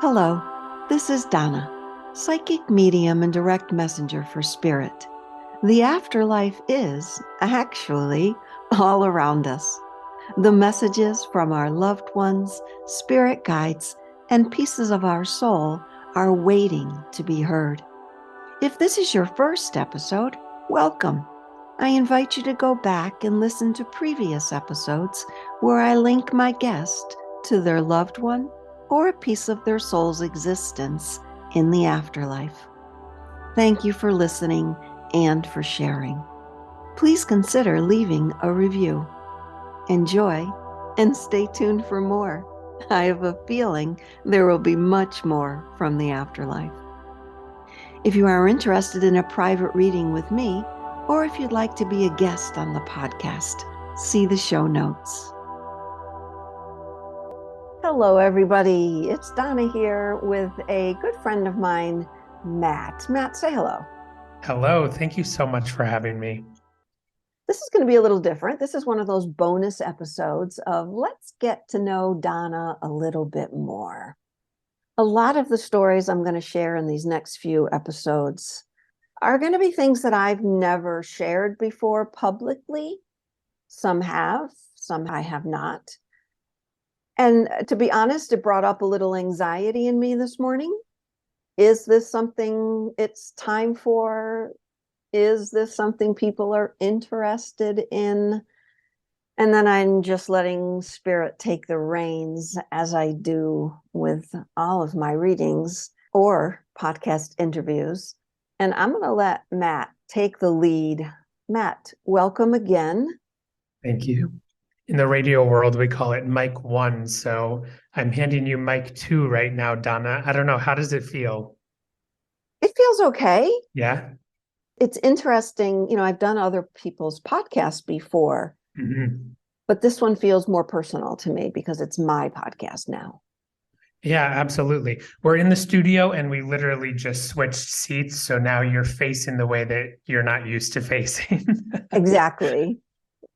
Hello, this is Donna, psychic medium and direct messenger for spirit. The afterlife is actually all around us. The messages from our loved ones, spirit guides, and pieces of our soul are waiting to be heard. If this is your first episode, welcome. I invite you to go back and listen to previous episodes where I link my guest to their loved one or a piece of their soul's existence in the afterlife. Thank you for listening and for sharing. Please consider leaving a review. Enjoy and stay tuned for more. I have a feeling there will be much more from the afterlife. If you are interested in a private reading with me, or if you'd like to be a guest on the podcast, see the show notes. Hello, everybody. It's Donna here with a good friend of mine, Matt. Matt, say hello. Hello. Thank you so much for having me. This is going to be a little different. This is one of those bonus episodes of let's get to know Donna a little bit more. A lot of the stories I'm going to share in these next few episodes are going to be things that I've never shared before publicly. Some have, some I have not. And to be honest, it brought up a little anxiety in me this morning. Is this something it's time for? Is this something people are interested in? And then I'm just letting spirit take the reins, as I do with all of my readings or podcast interviews. And I'm going to let Matt take the lead. Matt, welcome again. Thank you. In the radio world, we call it mic 1. So I'm handing you mic 2 right now, Donna. I don't know. How does it feel? It feels okay. Yeah. It's interesting. You know, I've done other people's podcasts before, but this one feels more personal to me because it's my podcast now. Yeah, absolutely. We're in the studio and we literally just switched seats. So now you're facing the way that you're not used to facing. Exactly.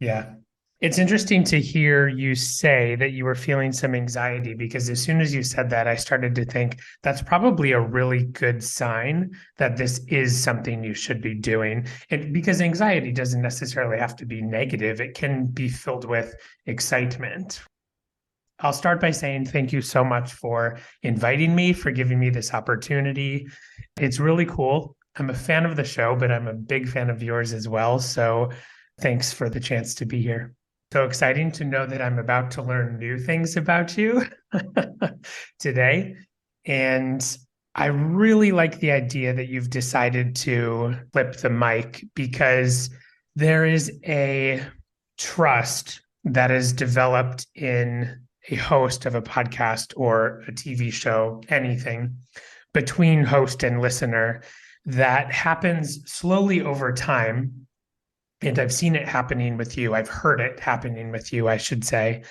Yeah. It's interesting to hear you say that you were feeling some anxiety, because as soon as you said that, I started to think that's probably a really good sign that this is something you should be doing. And because anxiety doesn't necessarily have to be negative, it can be filled with excitement. I'll start by saying thank you so much for inviting me, for giving me this opportunity. It's really cool. I'm a fan of the show, but I'm a big fan of yours as well. So thanks for the chance to be here. So exciting to know that I'm about to learn new things about you today. And I really like the idea that you've decided to flip the mic, because there is a trust that is developed in a host of a podcast or a TV show, anything, between host and listener that happens slowly over time. And I've seen it happening with you. I've heard it happening with you, I should say.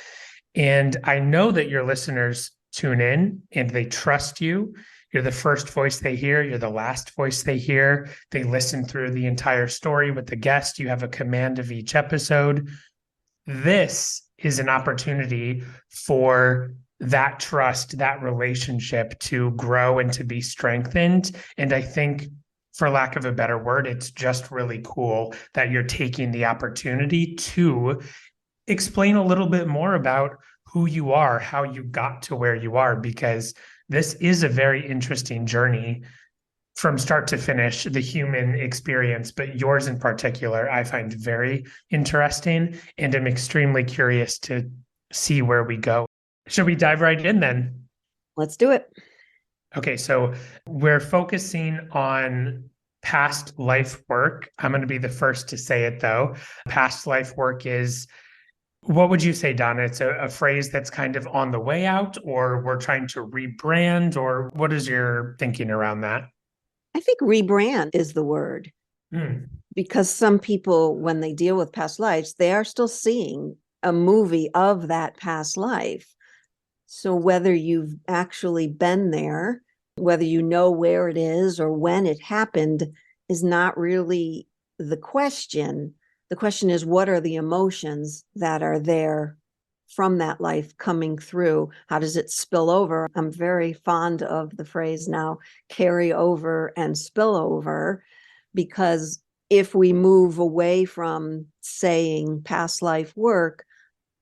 And I know that your listeners tune in and they trust you. You're the first voice they hear. You're the last voice they hear. They listen through the entire story with the guest. You have a command of each episode. This is an opportunity for that trust, that relationship to grow and to be strengthened. And I think, for lack of a better word, it's just really cool that you're taking the opportunity to explain a little bit more about who you are, how you got to where you are, because this is a very interesting journey from start to finish, the human experience, but yours in particular, I find very interesting, and I'm extremely curious to see where we go. Should we dive right in then? Let's do it. Okay, so we're focusing on past life work. I'm going to be the first to say it, though. Past life work is, what would you say, Donna? It's a phrase that's kind of on the way out, or we're trying to rebrand, or what is your thinking around that? I think rebrand is the word, because some people, when they deal with past lives, they are still seeing a movie of that past life. So whether you've actually been there, whether you know where it is or when it happened, is not really the question. The question is, what are the emotions that are there from that life coming through? How does it spill over? I'm very fond of the phrase now, carry over and spill over, because if we move away from saying past life work,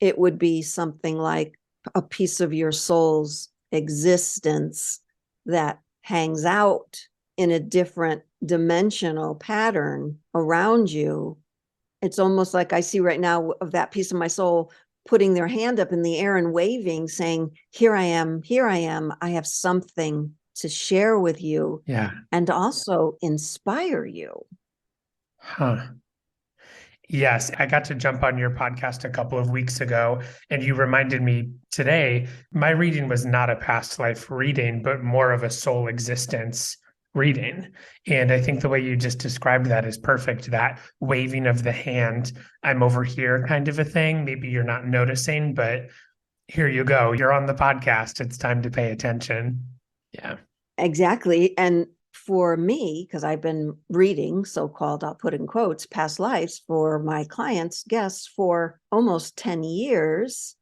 it would be something like a piece of your soul's existence that hangs out in a different dimensional pattern around you. It's almost like I see right now of that piece of my soul putting their hand up in the air and waving, saying, here I am, here I am. I have something to share with you. Yeah. And also inspire you. Huh. Yes, I got to jump on your podcast a couple of weeks ago, and you reminded me today, my reading was not a past life reading, but more of a soul existence reading. And I think the way you just described that is perfect. That waving of the hand, I'm over here kind of a thing. Maybe you're not noticing, but here you go. You're on the podcast. It's time to pay attention. Yeah. Exactly. And for me, because I've been reading so-called, I'll put in quotes, past lives for my clients, guests for almost 10 years.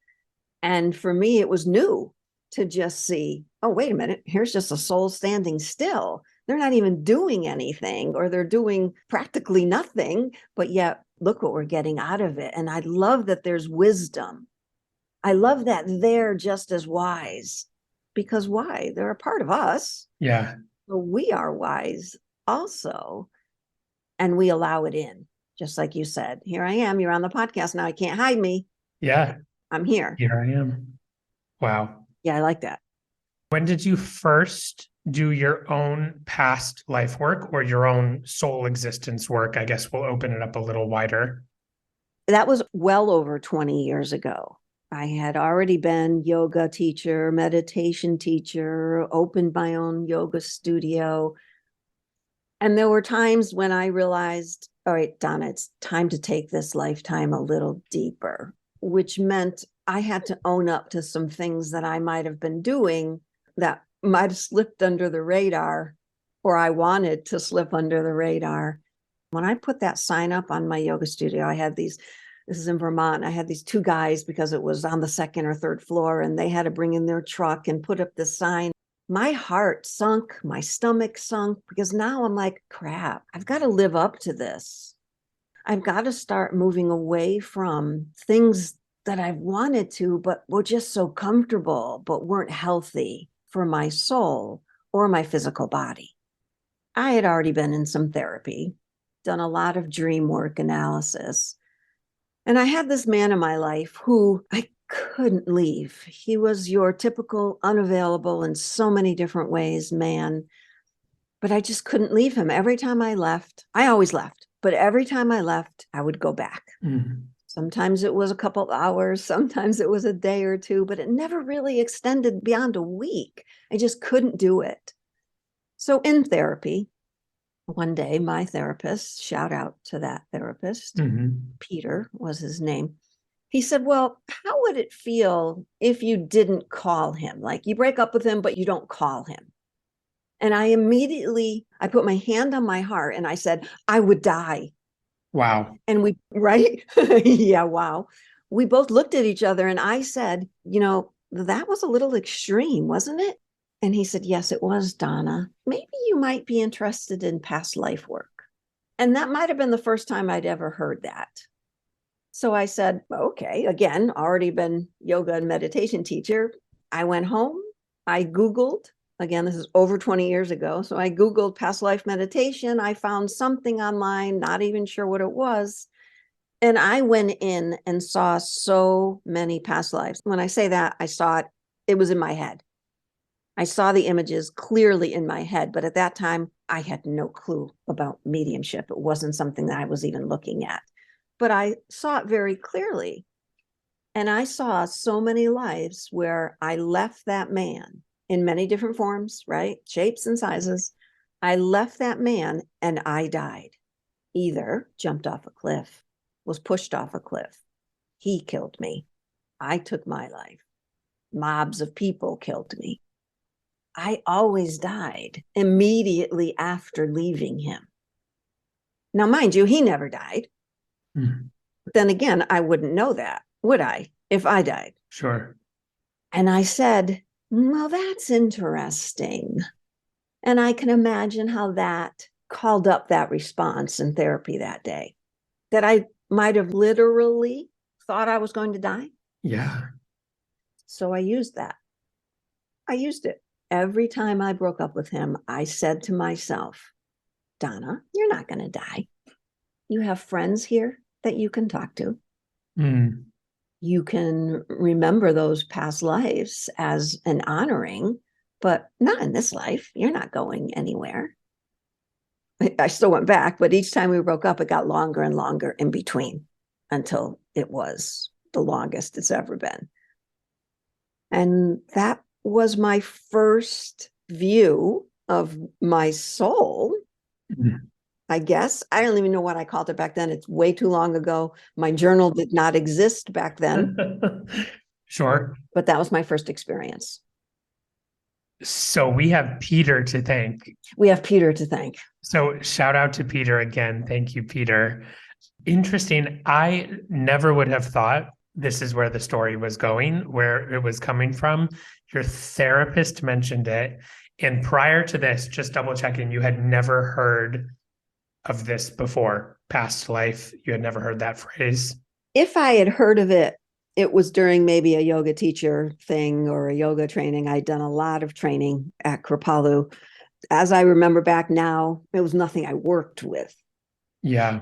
And for me, it was new to just see, oh, wait a minute, here's just a soul standing still. They're not even doing anything, or they're doing practically nothing, but yet look what we're getting out of it. And I love that there's wisdom. I love that they're just as wise, because why? They're a part of us. Yeah. So we are wise also, and we allow it in. Just like you said, here I am, you're on the podcast now, I can't hide me. Yeah. I'm here. Here I am. Wow. Yeah, I like that. When did you first do your own past life work or your own soul existence work? I guess we'll open it up a little wider. That was well over 20 years ago. I had already been yoga teacher, meditation teacher, opened my own yoga studio. And there were times when I realized, all right, Donna, it's time to take this lifetime a little deeper, which meant I had to own up to some things that I might have been doing that might have slipped under the radar, or I wanted to slip under the radar. When I put that sign up on my yoga studio, I had these, this is in Vermont, I had these two guys because it was on the second or third floor, and they had to bring in their truck and put up this sign. My heart sunk, my stomach sunk, because now I'm like, crap, I've got to live up to this. I've got to start moving away from things that I've wanted to, but were just so comfortable, but weren't healthy for my soul or my physical body. I had already been in some therapy, done a lot of dream work analysis. And I had this man in my life who I couldn't leave. He was your typical unavailable in so many different ways man, but I just couldn't leave him. Every time I left, I always left, but every time I left, I would go back. Mm-hmm. Sometimes it was a couple of hours, sometimes it was a day or two, but it never really extended beyond a week. I just couldn't do it. So in therapy, one day, my therapist, shout out to that therapist, Peter was his name. He said, well, how would it feel if you didn't call him? Like you break up with him, but you don't call him. And I put my hand on my heart and I said, I would die. Wow. And we, right? Yeah, wow. We both looked at each other and I said, that was a little extreme, wasn't it? And he said, yes, it was, Donna. Maybe you might be interested in past life work. And that might have been the first time I'd ever heard that. So I said, okay, again, already been yoga and meditation teacher. I went home, I Googled, again, this is over 20 years ago. So I Googled past life meditation. I found something online, not even sure what it was. And I went in and saw so many past lives. When I say that, I saw it, it was in my head. I saw the images clearly in my head, but at that time, I had no clue about mediumship. It wasn't something that I was even looking at, but I saw it very clearly. And I saw so many lives where I left that man in many different forms, right? Shapes and sizes. I left that man and I died. Either jumped off a cliff, was pushed off a cliff. He killed me. I took my life. Mobs of people killed me. I always died immediately after leaving him. Now, mind you, he never died. But then again, I wouldn't know that, would I? if I died. Sure. And I said, well, that's interesting. And I can imagine how that called up that response in therapy that day, that I might have literally thought I was going to die. Yeah. So I used that. I used it. Every time I broke up with him, I said to myself, Donna, you're not going to die. You have friends here that you can talk to. Mm. You can remember those past lives as an honoring, but not in this life. You're not going anywhere. I still went back, but each time we broke up, it got longer and longer in between until it was the longest it's ever been. And that was my first view of my soul, I guess. I don't even know what I called it back then. It's way too long ago. My journal did not exist back then, Sure. but that was my first experience. So we have Peter to thank. We have Peter to thank. So shout out to Peter again. Thank you, Peter. Interesting. I never would have thought this is where the story was going, where it was coming from. Your therapist mentioned it. And prior to this, just double checking, you had never heard of this before, past life. You had never heard that phrase. If I had heard of it, it was during maybe a yoga teacher thing or a yoga training. I'd done a lot of training at Kripalu. As I remember back now, it was nothing I worked with. Yeah.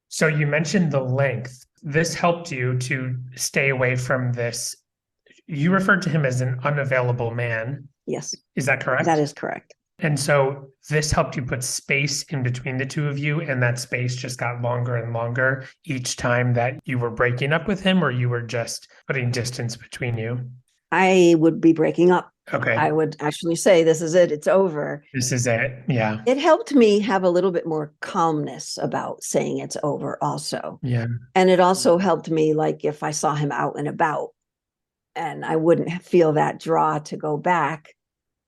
So you mentioned the length. This helped you to stay away from this. You referred to him as an unavailable man. Yes. Is that correct? That is correct. And so this helped you put space in between the two of you, and that space just got longer and longer each time that you were breaking up with him, or you were just putting distance between you? I would be breaking up. Okay. I would actually say, this is it. It's over. This is it. Yeah. It helped me have a little bit more calmness about saying it's over also. Yeah. And it also helped me, like if I saw him out and about, and I wouldn't feel that draw to go back,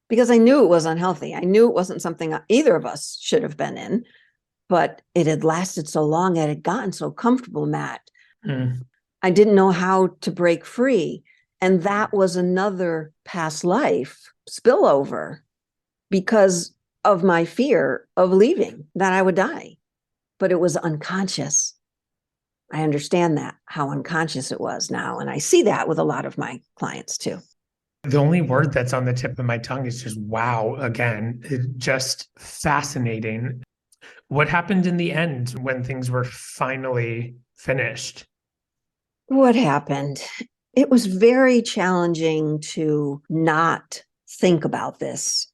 because I knew it was unhealthy. I knew it wasn't something either of us should have been in, but it had lasted so long. It had gotten so comfortable, Matt. I didn't know how to break free. And that was another past life spillover because of my fear of leaving, that I would die. But it was unconscious. I understand that, how unconscious it was now. And I see that with a lot of my clients too. The only word that's on the tip of my tongue is just wow again. Just fascinating. What happened in the end when things were finally finished? What happened? It was very challenging to not think about this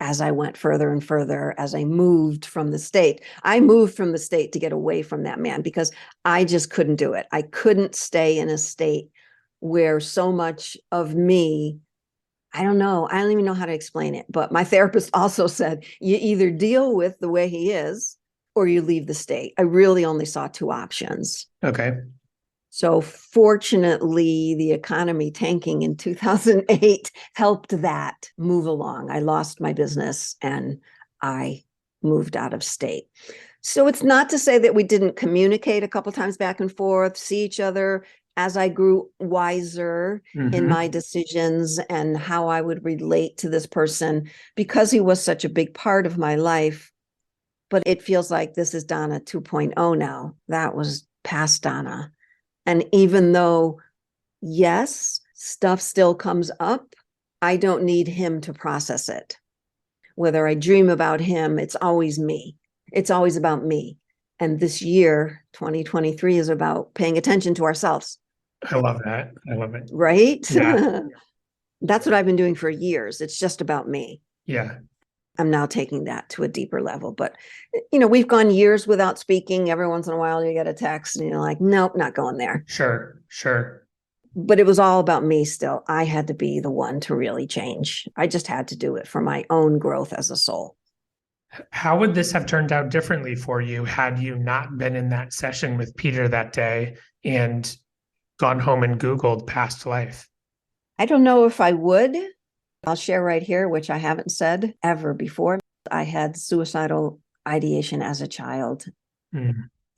as I went further and further, as I moved from the state. I moved from the state to get away from that man because I just couldn't do it. I couldn't stay in a state where so much of me, I don't know, I don't even know how to explain it. But my therapist also said, you either deal with the way he is or you leave the state. I really only saw two options. Okay. So fortunately, the economy tanking in 2008 helped that move along. I lost my business and I moved out of state. So it's not to say that we didn't communicate a couple times back and forth, see each other as I grew wiser in my decisions and how I would relate to this person, because he was such a big part of my life. But it feels like this is Donna 2.0 now. That was past Donna. And even though, yes, stuff still comes up, I don't need him to process it. Whether I dream about him, it's always me. It's always about me. And this year, 2023, is about paying attention to ourselves. I love that. I love it. Right? Yeah. That's what I've been doing for years. It's just about me. Yeah. I'm now taking that to a deeper level. But, we've gone years without speaking. Every once in a while, you get a text and you're like, nope, not going there. Sure. But it was all about me still. I had to be the one to really change. I just had to do it for my own growth as a soul. How would this have turned out differently for you had you not been in that session with Peter that day and gone home and Googled past life? I don't know if I would. I'll share right here, which I haven't said ever before. I had suicidal ideation as a child.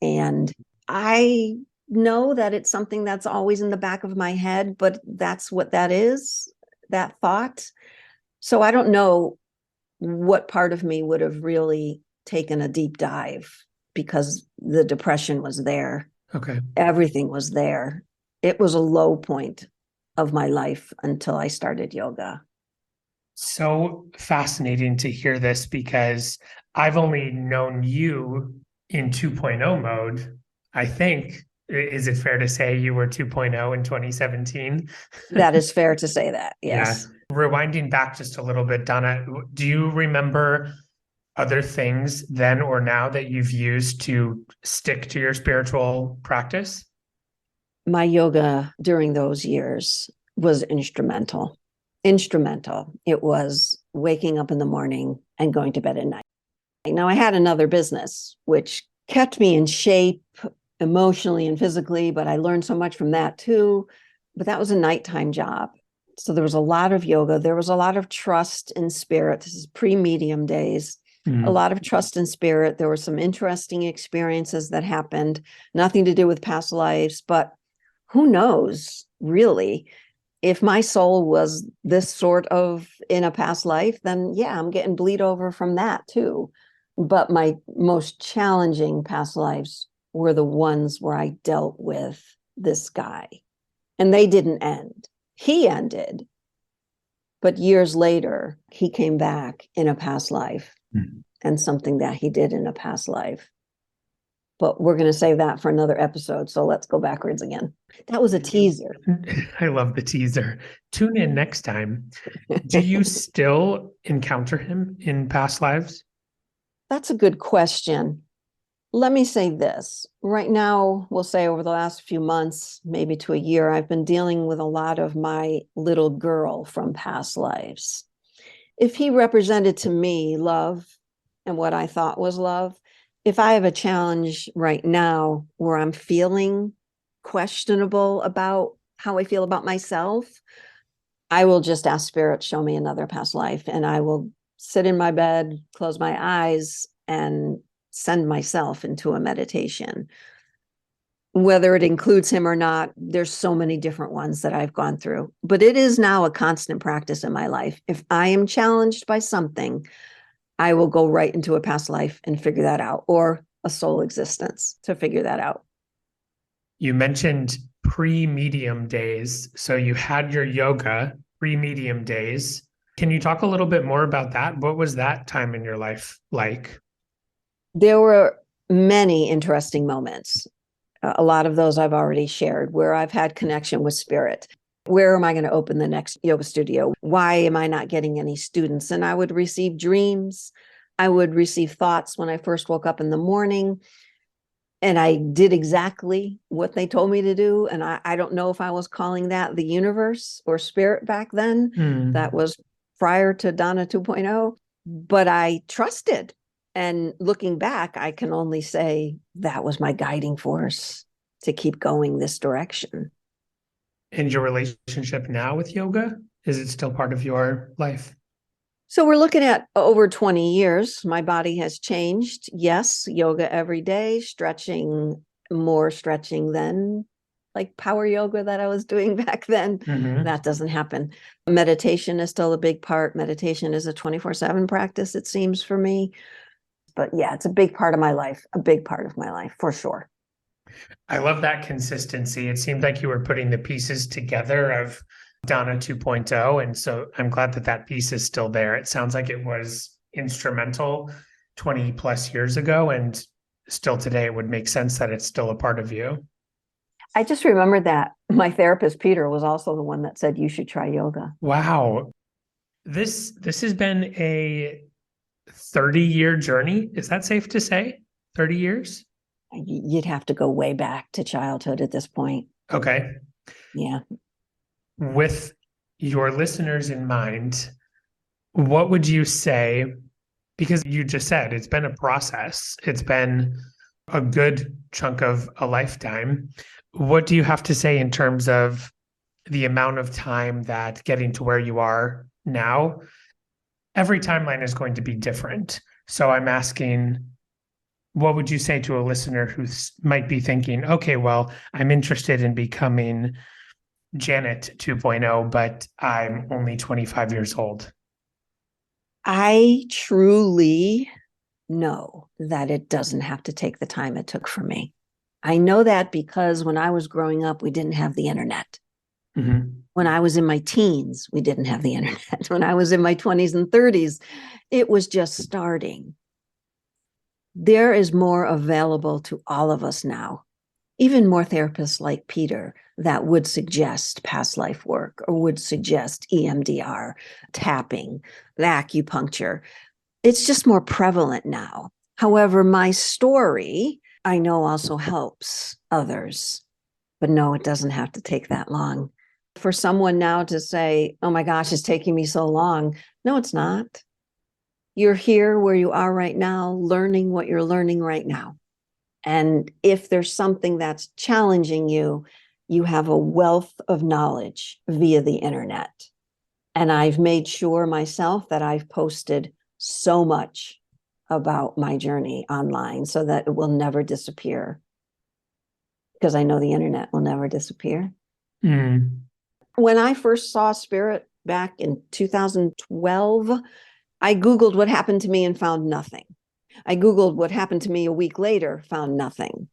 And I know that it's something that's always in the back of my head, but that's what that is, that thought. So I don't know what part of me would have really taken a deep dive, because the depression was there. Okay. Everything was there. It was a low point of my life until I started yoga. So fascinating to hear this, because I've only known you in 2.0 mode. I think, is it fair to say you were 2.0 in 2017? That is fair to say that, Yeah. yes. Rewinding back just a little bit, Donna, do you remember other things then or now that you've used to stick to your spiritual practice? My yoga during those years was instrumental. Instrumental. It was waking up in the morning and going to bed at night. Now, I had another business, which kept me in shape emotionally and physically, but I learned so much from that too. But that was a nighttime job. So there was a lot of yoga. There was a lot of trust in spirit. This is pre-medium days. A lot of trust in spirit. There were some interesting experiences that happened, nothing to do with past lives, but who knows, really? If my soul was this sort of in a past life, then yeah, I'm getting bleed over from that too. But my most challenging past lives were the ones where I dealt with this guy, and they didn't end. He ended, but years later, he came back in a past life and something that he did in a past life. But we're going to save that for another episode. So let's go backwards again. That was a teaser. I love the teaser. Tune in next time. Do you still encounter him in past lives? That's a good question. Let me say this. Right now, we'll say over the last few months, maybe to a year, I've been dealing with a lot of my little girl from past lives. If he represented to me love and what I thought was love, if I have a challenge right now where I'm feeling questionable about how I feel about myself, I will just ask Spirit, show me another past life. And I will sit in my bed, close my eyes, and send myself into a meditation. Whether it includes him or not, there's so many different ones that I've gone through. But it is now a constant practice in my life. If I am challenged by something, I will go right into a past life and figure that out, or a soul existence to figure that out. You mentioned pre-medium days. So you had your yoga pre-medium days. Can you talk a little bit more about that? What was that time in your life like? There were many interesting moments. A lot of those I've already shared, where I've had connection with spirit. Where am I going to open the next yoga studio? Why am I not getting any students? And I would receive dreams. I would receive thoughts when I first woke up in the morning. And I did exactly what they told me to do. And I don't know if I was calling that the universe or spirit back then. That was prior to Donna 2.0. But I trusted. And looking back, I can only say that was my guiding force to keep going this direction. And your relationship now with yoga, is it still part of your life? So we're looking at over 20 years. My body has changed. Yes, yoga every day, stretching, more stretching than like power yoga that I was doing back then. That doesn't happen. Meditation is still a big part. Meditation is a 24/7 practice, it seems, for me. But yeah, it's a big part of my life, a big part of my life, for sure. I love that consistency. It seemed like you were putting the pieces together of Donna 2.0. And so I'm glad that that piece is still there. It sounds like it was instrumental 20 plus years ago. And still today, it would make sense that it's still a part of you. I just remembered that my therapist, Peter, was also the one that said you should try yoga. Wow. This has been a 30-year journey. Is that safe to say? 30 years? You'd have to go way back to childhood at this point. Okay. Yeah. With your listeners in mind, what would you say? Because you just said it's been a process, it's been a good chunk of a lifetime. What do you have to say in terms of the amount of time that getting to where you are now? Every timeline is going to be different. So I'm asking, What would you say to a listener who might be thinking, okay, well, I'm interested in becoming Janet 2.0, but I'm only 25 years old? I truly know that it doesn't have to take the time it took for me. I know that because when I was growing up, we didn't have the internet. Mm-hmm. When I was in my teens, we didn't have the internet. When I was in my 20s and 30s, it was just starting. There is more available to all of us now, even more therapists like Peter that would suggest past life work or would suggest EMDR, tapping, acupuncture. It's just more prevalent now. However, my story, I know also helps others. But no, it doesn't have to take that long. For someone now to say, oh my gosh, it's taking me so long. No, it's not. You're here where you are right now, learning what you're learning right now. And if there's something that's challenging you, you have a wealth of knowledge via the internet. And I've made sure myself that I've posted so much about my journey online so that it will never disappear. Because I know the internet will never disappear. Mm. When I first saw Spirit back in 2012, I Googled what happened to me and found nothing. I Googled what happened to me a week later, found nothing.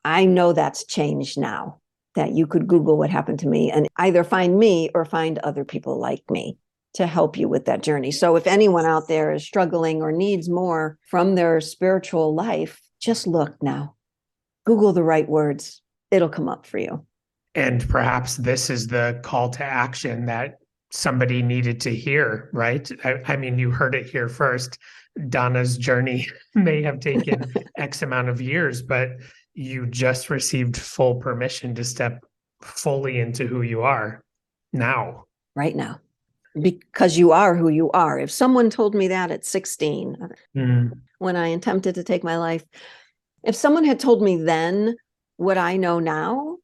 I know that's changed now, that you could Google what happened to me and either find me or find other people like me to help you with that journey. So if anyone out there is struggling or needs more from their spiritual life, just look now. Google the right words. It'll come up for you. And perhaps this is the call to action that somebody needed to hear, right? I mean, you heard it here first. Donna's journey may have taken X amount of years, but you just received full permission to step fully into who you are now. Right now. Because you are who you are. If someone told me that at 16, when I attempted to take my life, if someone had told me then what I know now,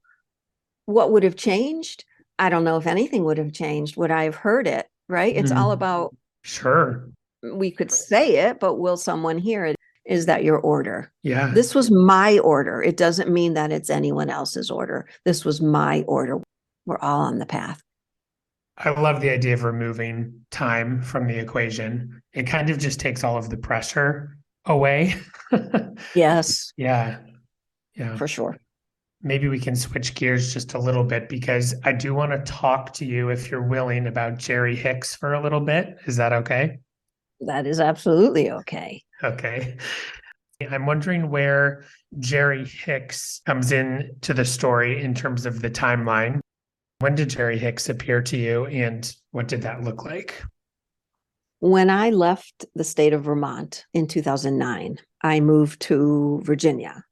what would have changed? I don't know if anything would have changed. Would I have heard it? Right? It's all about, Sure. we could say it, but will someone hear it? Is that your order? Yeah. This was my order. It doesn't mean that it's anyone else's order. This was my order. We're all on the path. I love the idea of removing time from the equation. It kind of just takes all of the pressure away. Yes. Yeah. Yeah. For sure. Maybe we can switch gears just a little bit because I do want to talk to you, if you're willing, about Jerry Hicks for a little bit. Is that okay? That is absolutely okay. Okay. I'm wondering where Jerry Hicks comes in to the story in terms of the timeline. When did Jerry Hicks appear to you and what did that look like? When I left the state of Vermont in 2009, I moved to Virginia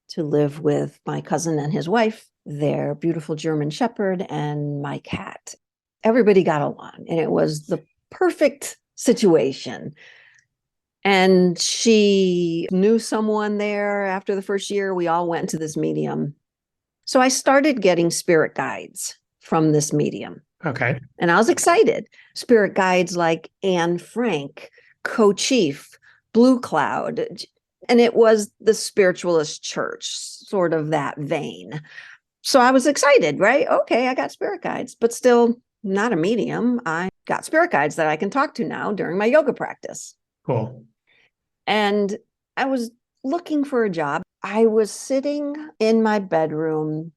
to live with my cousin and his wife, their beautiful German Shepherd, and my cat. Everybody got along, and it was the perfect situation. And she knew someone there after the first year. We all went to this medium. So I started getting spirit guides from this medium. Okay. And I was excited. Spirit guides like Anne Frank, Co-Chief, Blue Cloud. And it was the spiritualist church, sort of that vein. So I was excited, right? Okay, I got spirit guides, but still not a medium. I got spirit guides that I can talk to now during my yoga practice. Cool. And I was looking for a job. I was sitting in my bedroom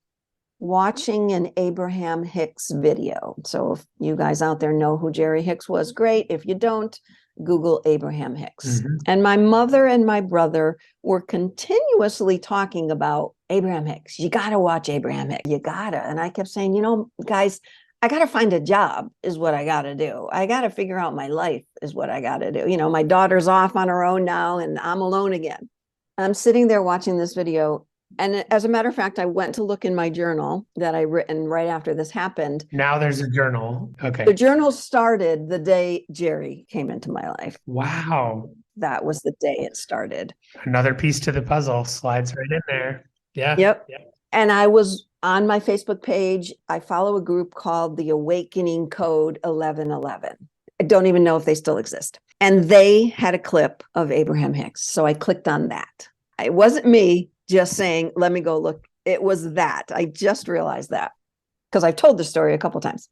watching an Abraham Hicks video. So if you guys out there know who Jerry Hicks was, great. If you don't, Google Abraham Hicks. Mm-hmm. And my mother and my brother were continuously talking about Abraham Hicks. You got to watch Abraham Hicks. You got to. And I kept saying, guys, I got to find a job is what I got to do. I got to figure out my life is what I got to do. My daughter's off on her own now and I'm alone again. I'm sitting there watching this video. And as a matter of fact, I went to look in my journal that I written right after this happened. Now there's a journal. Okay. The journal started the day Jerry came into my life. Wow. That was the day it started. Another piece to the puzzle slides right in there. Yeah. Yep. And I was on my Facebook page. I follow a group called the Awakening Code 1111. I don't even know if they still exist. And they had a clip of Abraham Hicks. So I clicked on that. It wasn't me just saying, let me go look. It was that. I just realized that because I've told the story a couple of times.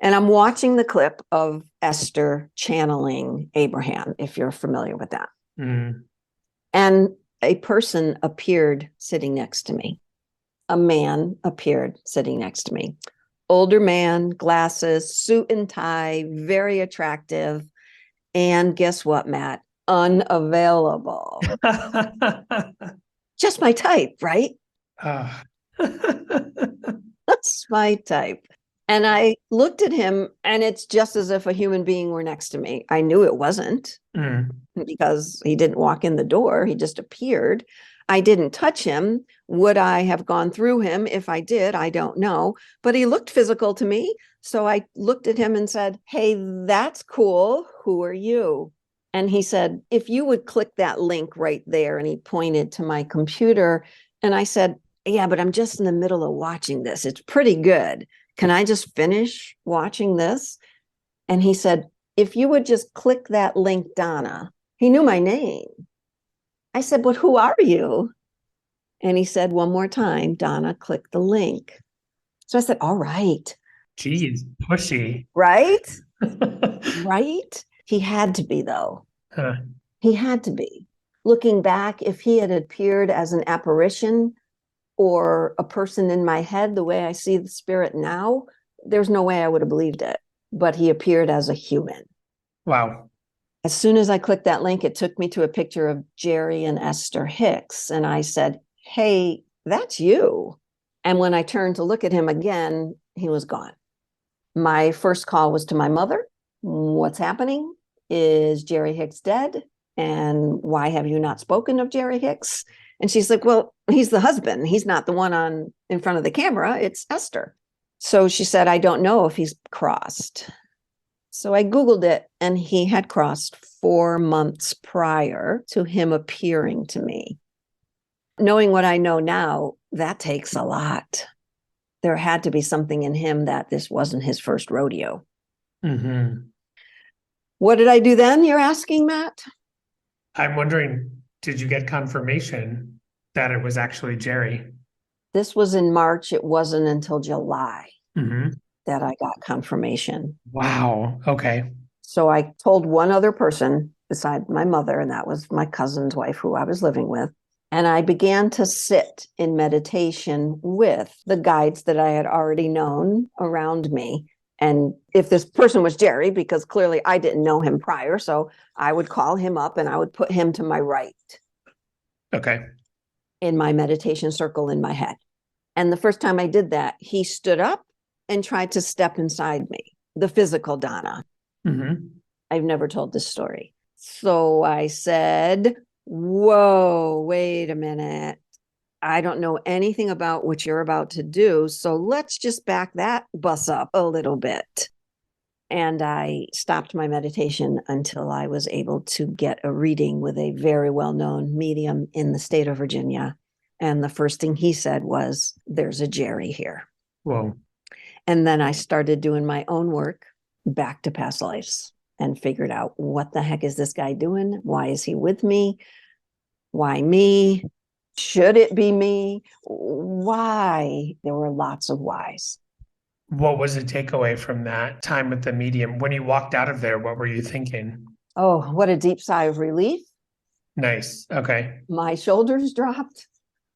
And I'm watching the clip of Esther channeling Abraham, if you're familiar with that. Mm. And a person appeared sitting next to me. A man appeared sitting next to me. Older man, glasses, suit and tie, very attractive. And guess what, Matt? Unavailable. Just my type, right? That's my type. And I looked at him, and it's just as if a human being were next to me. I knew it wasn't because he didn't walk in the door. He just appeared. I didn't touch him. Would I have gone through him? If I did, I don't know. But he looked physical to me. So I looked at him and said, hey, that's cool. Who are you? And he said, if you would click that link right there. And he pointed to my computer. And I said, yeah, but I'm just in the middle of watching this. It's pretty good. Can I just finish watching this? And he said, if you would just click that link, Donna. He knew my name. I said, but who are you? And he said, one more time, Donna, click the link. So I said, all right. Geez, pushy. Right? Right? He had to be, though. Huh. He had to be. Looking back, if he had appeared as an apparition or a person in my head, the way I see the spirit now, there's no way I would have believed it. But he appeared as a human. Wow. As soon as I clicked that link, it took me to a picture of Jerry and Esther Hicks. And I said, hey, that's you. And when I turned to look at him again, he was gone. My first call was to my mother. What's happening? Is Jerry Hicks dead? And why have you not spoken of Jerry Hicks? And she's like, well, he's the husband. He's not the one in front of the camera. It's Esther. So she said, I don't know if he's crossed. So I Googled it, and he had crossed 4 months prior to him appearing to me. Knowing what I know now, that takes a lot. There had to be something in him that this wasn't his first rodeo. Mm-hmm. What did I do then, you're asking, Matt? I'm wondering, did you get confirmation that it was actually Jerry? This was in March. It wasn't until July that I got confirmation. Wow. Okay. So I told one other person beside my mother, and that was my cousin's wife who I was living with. And I began to sit in meditation with the guides that I had already known around me. And if this person was Jerry, because clearly I didn't know him prior, so I would call him up and I would put him to my right. Okay. In my meditation circle in my head. And the first time I did that, he stood up and tried to step inside me, the physical Donna. I've never told this story. So I said, whoa, wait a minute. I don't know anything about what you're about to do. So let's just back that bus up a little bit. And I stopped my meditation until I was able to get a reading with a very well-known medium in the state of Virginia. And the first thing he said was, there's a Jerry here. Whoa. And then I started doing my own work back to past lives and figured out, what the heck is this guy doing? Why is he with me? Why me? Should it be me? Why? There were lots of whys. What was the takeaway from that time with the medium? When you walked out of there, what were you thinking? Oh, what a deep sigh of relief. Nice. Okay. My shoulders dropped.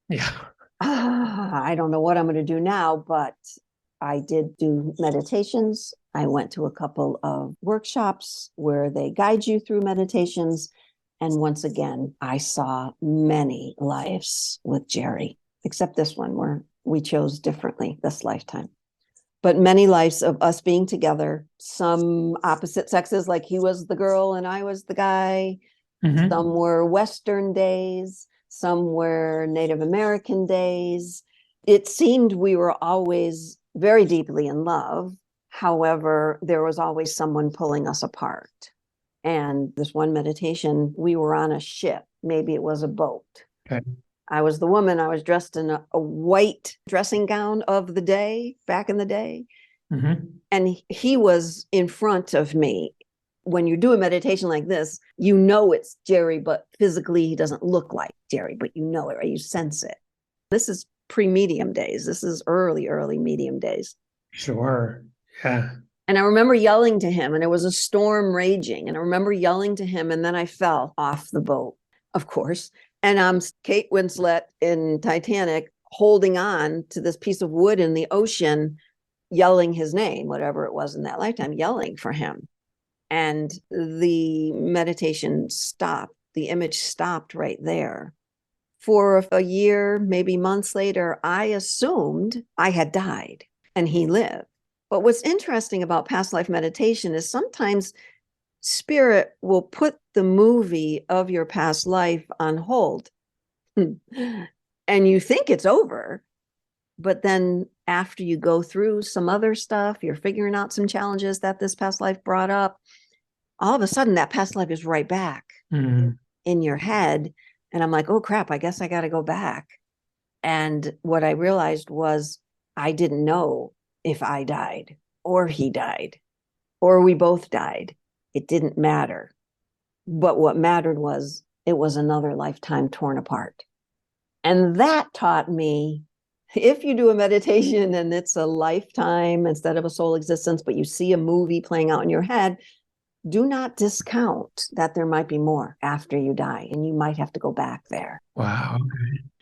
Yeah. I don't know what I'm going to do now, but I did do meditations. I went to a couple of workshops where they guide you through meditations. And once again, I saw many lives with Jerry, except this one where we chose differently this lifetime. But many lives of us being together, some opposite sexes, like he was the girl and I was the guy. Some were Western days, some were Native American days. It seemed we were always very deeply in love. However, there was always someone pulling us apart. And this one meditation, we were on a ship. Maybe it was a boat. Okay. I was the woman. I was dressed in a white dressing gown of the day, back in the day. And he was in front of me when you do a meditation like this, you know it's Jerry, but physically he doesn't look like Jerry, but you know it, right? You sense it. This is pre-medium days. This is early medium days. Sure. Yeah. And I remember yelling to him, and there was a storm raging. And I remember yelling to him, and then I fell off the boat, of course. And I'm Kate Winslet in Titanic holding on to this piece of wood in the ocean, yelling his name, whatever it was in that lifetime, yelling for him. And the meditation stopped. The image stopped right there. For a year, maybe months later, I assumed I had died and he lived. But what's interesting about past life meditation is sometimes spirit will put the movie of your past life on hold. And you think it's over. But then after you go through some other stuff, you're figuring out some challenges that this past life brought up, all of a sudden that past life is right back in your head. And I'm like, oh crap, I guess I got to go back. And what I realized was I didn't know if I died or he died or we both died. It didn't matter. But what mattered was it was another lifetime torn apart. And that taught me, if you do a meditation and it's a lifetime instead of a soul existence, but you see a movie playing out in your head, do not discount that there might be more after you die and you might have to go back there. Wow.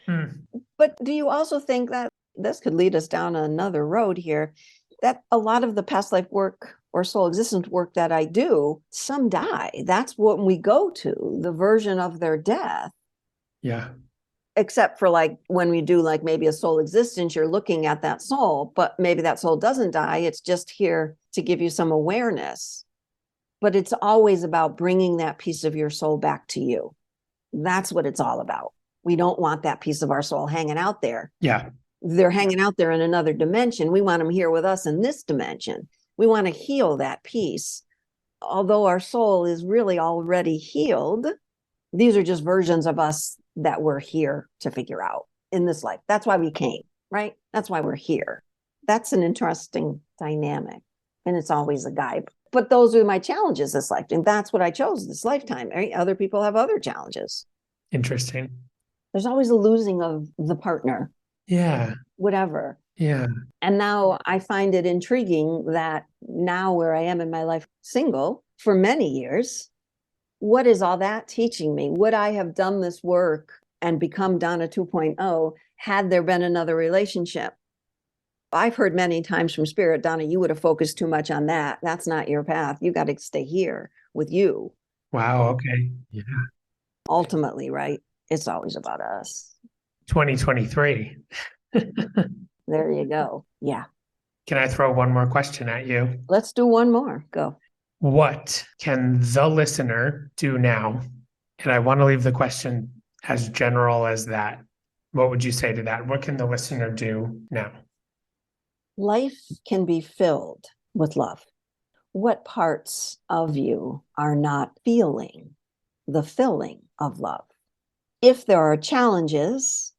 Okay. But do you also think that this could lead us down another road here, that a lot of the past life work or soul existence work that I do, some die. That's what we go to, the version of their death. Yeah. Except for like when we do like maybe a soul existence, you're looking at that soul, but maybe that soul doesn't die. It's just here to give you some awareness. But it's always about bringing that piece of your soul back to you. That's what it's all about. We don't want that piece of our soul hanging out there. Yeah. They're hanging out there in another dimension. We want them here with us in this dimension. We want to heal that piece. Although our soul is really already healed, these are just versions of us that we're here to figure out in this life. That's why we came, right? That's why we're here. That's an interesting dynamic. And it's always a guide. But those are my challenges this lifetime. That's what I chose this lifetime. Other people have other challenges. Interesting. There's always a losing of the partner. Yeah. Whatever. Yeah. And now I find it intriguing that now where I am in my life, single for many years, what is all that teaching me? Would I have done this work and become Donna 2.0 had there been another relationship? I've heard many times from spirit, Donna, you would have focused too much on that. That's not your path. You got to stay here with you. Wow. Okay. Yeah. Ultimately, right? It's always about us. 2023. There you go. Yeah. Can I throw one more question at you? Let's do one more. Go. What can the listener do now? And I want to leave the question as general as that. What would you say to that? What can the listener do now? Life can be filled with love. What parts of you are not feeling the filling of love? If there are challenges,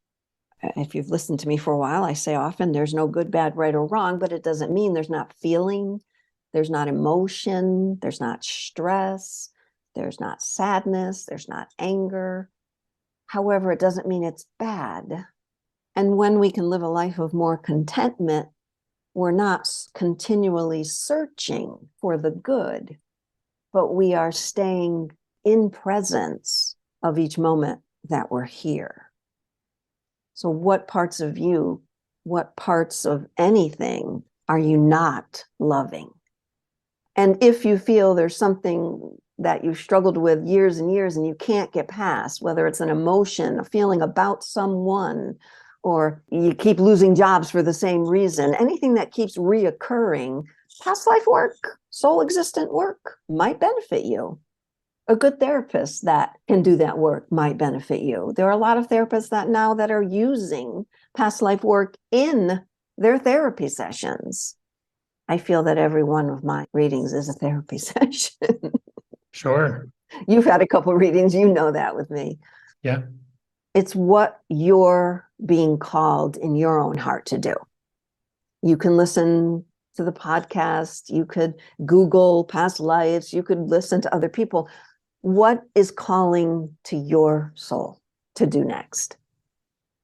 if you've listened to me for a while, I say often there's no good, bad, right, or wrong, but it doesn't mean there's not feeling, there's not emotion, there's not stress, there's not sadness, there's not anger. However, it doesn't mean it's bad. And when we can live a life of more contentment, we're not continually searching for the good, but we are staying in presence of each moment that we're here. So what parts of you, what parts of anything are you not loving? And if you feel there's something that you've struggled with years and years and you can't get past, whether it's an emotion, a feeling about someone, or you keep losing jobs for the same reason, anything that keeps reoccurring, past life work, soul existent work might benefit you. A good therapist that can do that work might benefit you. There are a lot of therapists that now that are using past life work in their therapy sessions. I feel that every one of my readings is a therapy session. Sure. You've had a couple of readings, you know that with me. Yeah. It's what you're being called in your own heart to do. You can listen to the podcast. You could Google past lives. You could listen to other people. What is calling to your soul to do next?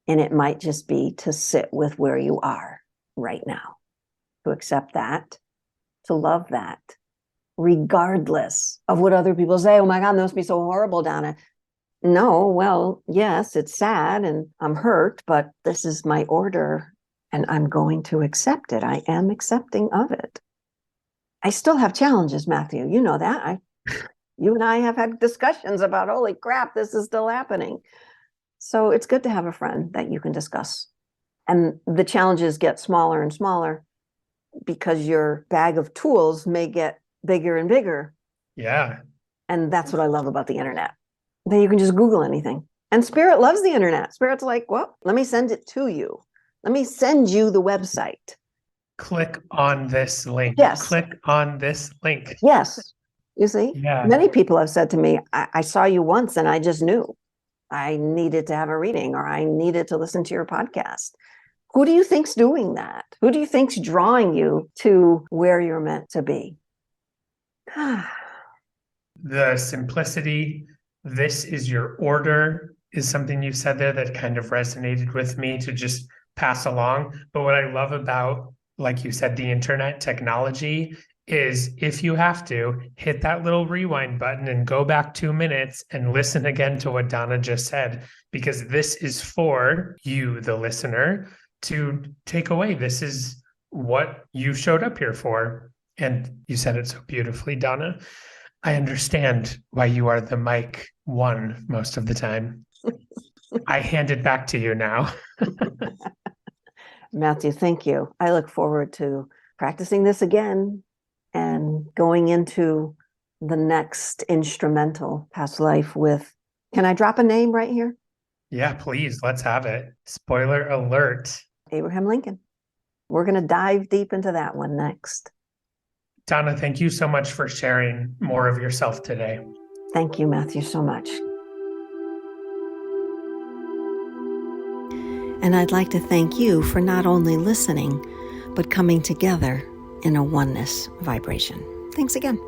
And it might just be to sit with where you are right now, to accept that, to love that, regardless of what other people say. Oh my God, that must be so horrible, Donna. No, well, yes, it's sad and I'm hurt, but this is my order and I'm going to accept it. I am accepting of it. I still have challenges, Matthew. You know that. You and I have had discussions about, holy crap, this is still happening. So it's good to have a friend that you can discuss. And the challenges get smaller and smaller because your bag of tools may get bigger and bigger. Yeah. And that's what I love about the internet. That you can just Google anything. And Spirit loves the internet. Spirit's like, well, let me send it to you. Let me send you the website. Click on this link. Yes. Click on this link. Yes. You see? Yeah. Many people have said to me, I saw you once and I just knew I needed to have a reading or I needed to listen to your podcast. Who do you think's doing that? Who do you think's drawing you to where you're meant to be? The simplicity, this is your order, is something you said there that kind of resonated with me to just pass along. But what I love about, like you said, the internet technology is if you have to hit that little rewind button and go back 2 minutes and listen again to what Donna just said, because this is for you, the listener, to take away. This is what you showed up here for. And you said it so beautifully, Donna. I understand why you are the mic one most of the time. I hand it back to you now. Matthew, thank you. I look forward to practicing this again and going into the next instrumental past life with, can I drop a name right here? Yeah, please, let's have it. Spoiler alert. Abraham Lincoln. We're going to dive deep into that one next. Donna, thank you so much for sharing more of yourself today. Thank you, Matthew, so much. And I'd like to thank you for not only listening, but coming together in a oneness vibration. Thanks again.